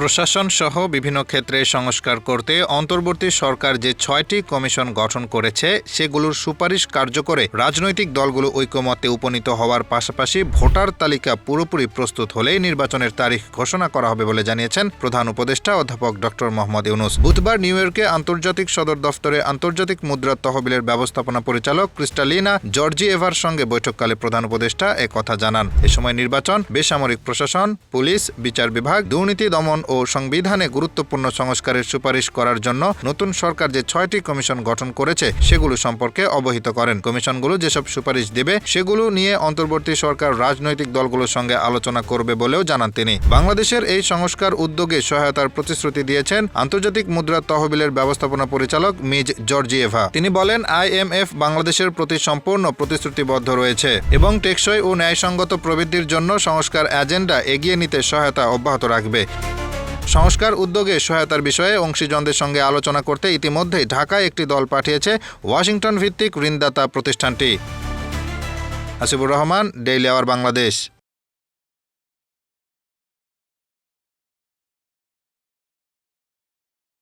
প্রশাসন সহ বিভিন্ন ক্ষেত্রে সংস্কার করতে অন্তর্বর্তী সরকার যে ৬টি কমিশন গঠন করেছে সেগুলোর সুপারিশ কার্যকরে রাজনৈতিক দলগুলো ঐকমত্যে উপনীত হওয়ার পাশাপাশি ভোটার তালিকা পুরোপুরি প্রস্তুত হলেই নির্বাচনের তারিখ ঘোষণা করা হবে বলে জানিয়েছেন প্রধান উপদেষ্টা অধ্যাপক ড. মোহাম্মদ ইউনূস। বুধবার নিউ ইয়র্কে আন্তর্জাতিক সদর দফতরে আন্তর্জাতিক মুদ্রা তহবিলের ব্যবস্থাপনা পরিচালক ক্রিস্টালিনা জর্জিয়েভার সঙ্গে বৈঠককালে প্রধান উপদেষ্টা একথা জানান। এ সময় নির্বাচন, বেসামরিক প্রশাসন, পুলিশ, বিচার বিভাগ, দুর্নীতি দমন ও সংবিধানে গুরুত্বপূর্ণ সংস্কারের সুপারিশ করার জন্য নতুন সরকার যে ৬টি কমিশন গঠন করেছে সেগুলো সম্পর্কে অবহিত করেন। কমিশনগুলো যেসব সুপারিশ দেবে সেগুলো নিয়ে অন্তর্বর্তী সরকার রাজনৈতিক দলগুলোর সঙ্গে আলোচনা করবে বলেও জানান তিনি। বাংলাদেশের এই সংস্কার উদ্যোগে সহায়তার প্রতিশ্রুতি দিয়েছেন আন্তর্জাতিক মুদ্রা তহবিলের ব্যবস্থাপনা পরিচালক মিজ জর্জিয়েভা। তিনি বলেন, IMF বাংলাদেশের প্রতি সম্পূর্ণ প্রতিশ্রুতিবদ্ধ রয়েছে এবং টেকসই ও ন্যায়সঙ্গত প্রবৃদ্ধির জন্য সংস্কার এজেন্ডা এগিয়ে নিতে সহায়তা অব্যাহত রাখবে। সংস্কার উদ্যোগে সহায়তার বিষয়ে অংশীজনদের সঙ্গে আলোচনা করতে ইতিমধ্যেই ঢাকায় একটি দল পাঠিয়েছে ওয়াশিংটন ভিত্তিক ঋণদাতা প্রতিষ্ঠানটি। Hasibur Rahman, Daily Our, Bangladesh.